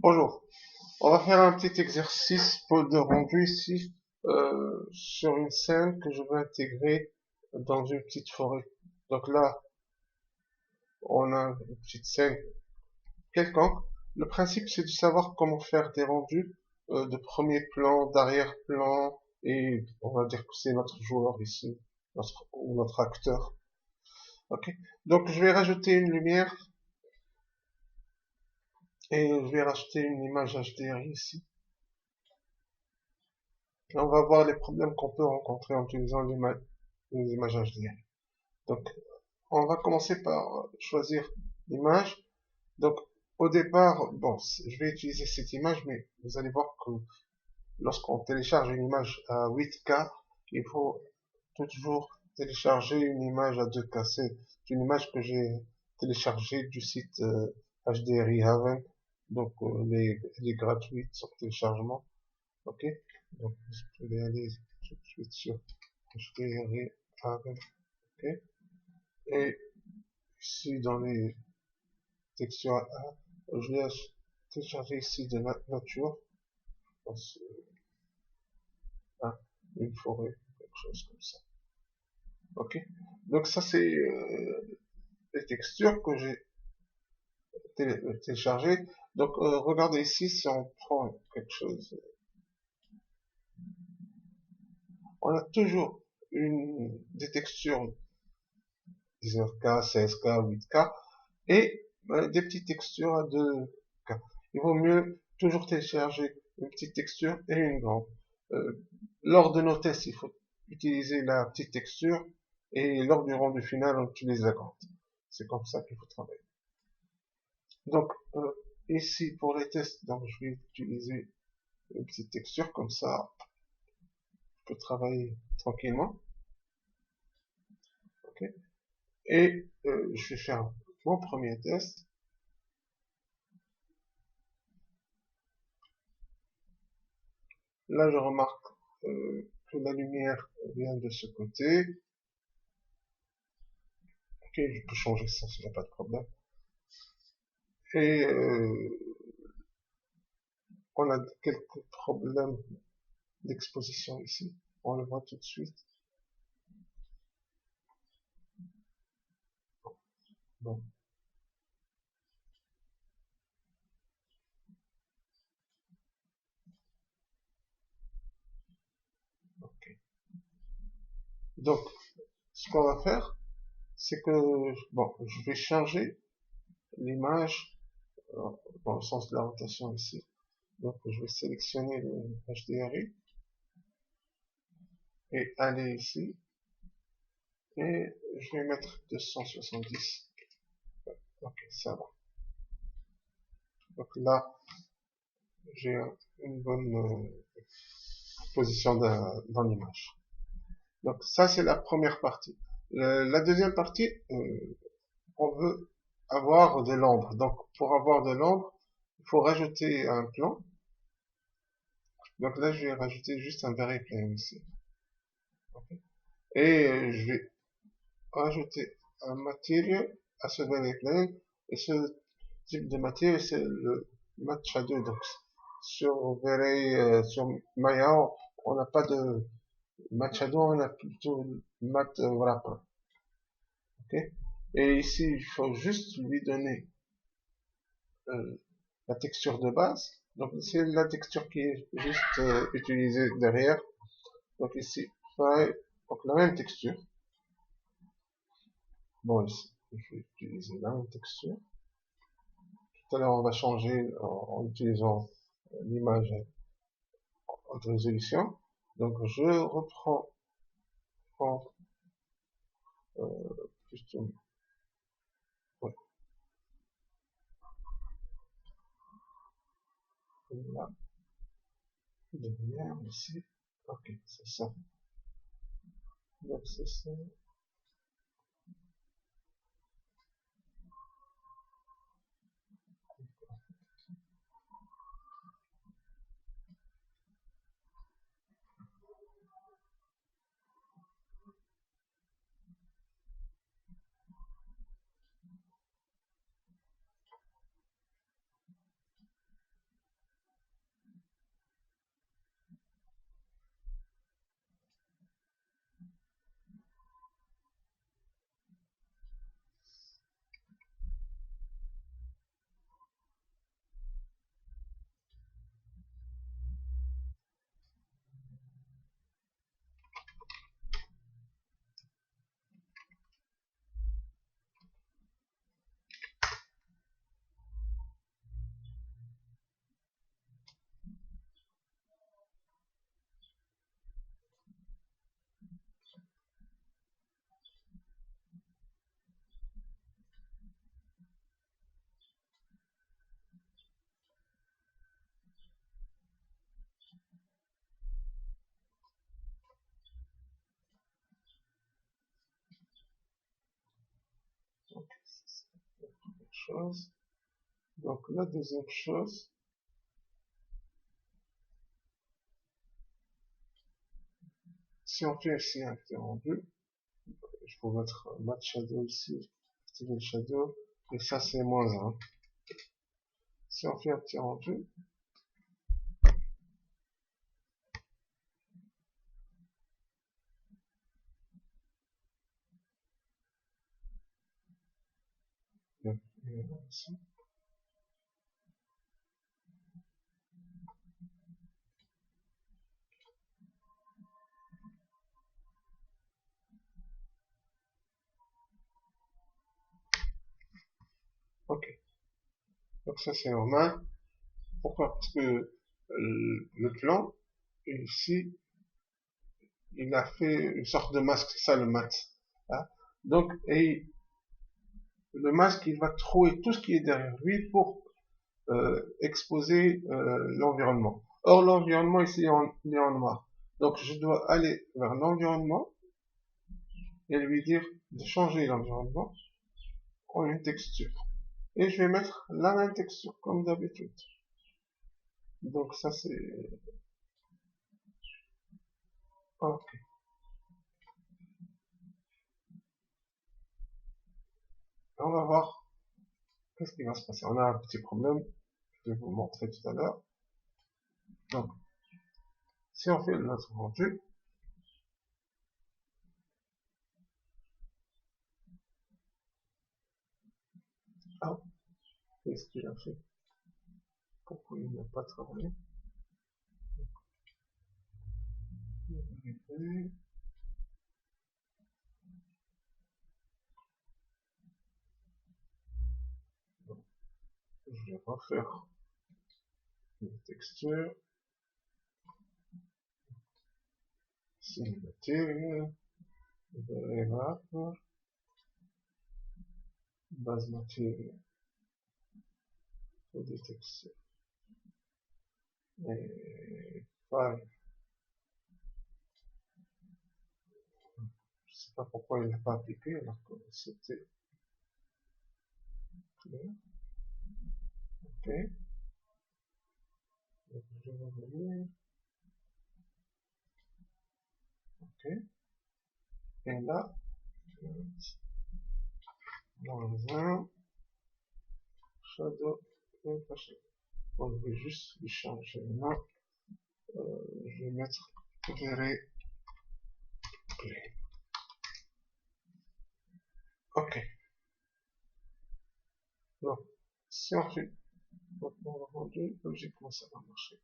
Bonjour, on va faire un petit exercice de rendu ici sur une scène que je veux intégrer dans une petite forêt. Donc là, on a une petite scène quelconque. Le principe, c'est de savoir comment faire des rendus de premier plan, d'arrière-plan, et on va dire que c'est notre joueur ici, ou notre acteur. Ok. Donc je vais rajouter une lumière et je vais rajouter une image HDRI ici. Et on va voir les problèmes qu'on peut rencontrer en utilisant les images HDR. Donc, on va commencer par choisir l'image. Donc, au départ, bon, je vais utiliser cette image, mais vous allez voir que lorsqu'on télécharge une image à 8K, il faut toujours télécharger une image à 2K. C'est une image que j'ai téléchargée du site HDRI Haven. Donc, elle est gratuite sur téléchargement. Ok, donc je vais aller tout de suite sur HDRI Haven. Ok, et ici dans les textures, je vais télécharger ici de la nature. Hein, une forêt, quelque chose comme ça. Ok, donc ça c'est les textures que j'ai téléchargées. Donc regardez ici, si on prend quelque chose, on a toujours des textures 19K, 16K, 8K et des petites textures à 2K. Il vaut mieux toujours télécharger une petite texture et une grande. Lors de nos tests, il faut utiliser la petite texture et lors du rendu final, on utilise la grande. C'est comme ça qu'il faut travailler. Donc, ici, pour les tests, donc, je vais utiliser une petite texture, comme ça, je peux travailler tranquillement. Okay. Et je vais faire mon premier test. Là, je remarque que la lumière vient de ce côté. Ok, je peux changer ça, il n'y a pas de problème. Et on a quelques problèmes d'exposition ici. On le voit tout de suite. Bon, ok. Donc, ce qu'on va faire, c'est que, bon, je vais changer l'image dans le sens de la rotation ici. Donc, je vais sélectionner le HDRI et aller ici. Et je vais mettre 270. Ok, ça va. Donc là, j'ai une bonne position dans l'image. Donc ça, c'est la première partie. La deuxième partie, on veut avoir de l'ombre. Donc pour avoir de l'ombre, il faut rajouter un plan. Donc là, je vais rajouter juste un very plane ici. Okay. Et je vais rajouter un material à ce very plane. Et ce type de matière, c'est le matte shadow. Donc sur Maya, on n'a pas de matte shadow, on a plutôt matte wrapper. Okay. Et ici, il faut juste lui donner la texture de base. Donc c'est la texture qui est juste utilisée derrière. Donc ici, pareil, donc la même texture. Bon, ici, je vais utiliser la même texture. Tout à l'heure, on va changer en utilisant l'image en haute résolution. Donc je reprends plutôt, ouais, la lumière ici. Ok, c'est ça. Donc c'est ça. chose. Donc la deuxième chose, si on fait ici un petit rendu, je peux mettre Matte Shadow ici, activer le Shadow, et ça c'est -1. Si on fait un petit rendu, ici. Ok, donc ça c'est normal. Pourquoi? Parce que le plan, ici, il a fait une sorte de masque, c'est ça le mat. Hein. Donc, et le masque, il va trouver tout ce qui est derrière lui pour exposer l'environnement. Or, l'environnement ici, il est en noir. Donc, je dois aller vers l'environnement et lui dire de changer l'environnement en une texture. Et je vais mettre la même texture, comme d'habitude. Donc, ça, c'est... Ok. On va voir qu'est-ce qui va se passer. On a un petit problème. Je vais vous montrer tout à l'heure. Donc, si on fait notre rendu, ah, qu'est-ce qu'il a fait? Pourquoi il n'a pas travaillé? Je vais refaire une texture. Material, wrap, base material, pour des textures. Et file. Je sais pas pourquoi il n'a pas appliqué alors que c'était clair. Ok. Donc je vais revenir. Ok. Et là, dans un shadow et caché. Bon, je vais juste lui changer le nom. Je vais mettre Very Play. Ok. Donc, si on fait maintenant le rendu, logiquement ça va marcher.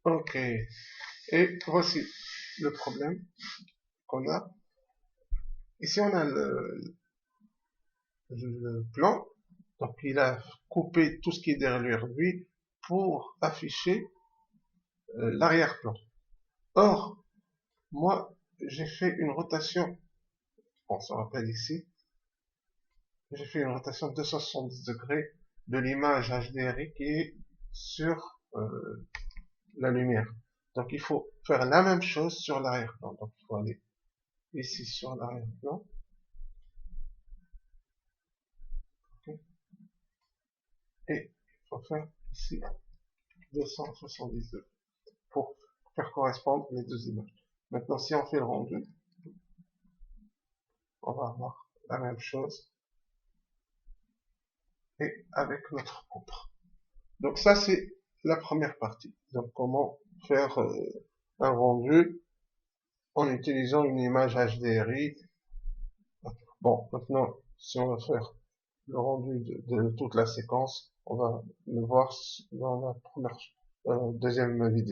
Ok. Et voici le problème qu'on a. Ici, on a le plan. Donc, il a coupé tout ce qui est derrière lui pour afficher l'arrière-plan. Or, moi, j'ai fait une rotation, on se rappelle ici, j'ai fait une rotation de 270 degrés de l'image HDRI qui est sur la lumière. Donc, il faut faire la même chose sur l'arrière-plan. Donc, il faut aller ici sur l'arrière-plan. Okay. Et il faut faire ici 270 degrés pour faire correspondre les deux images. Maintenant, si on fait le rendu, on va avoir la même chose et avec notre poutre. Donc ça, c'est la première partie. Donc comment faire un rendu en utilisant une image HDRI. Bon, maintenant, si on va faire le rendu de toute la séquence, on va le voir dans la deuxième vidéo.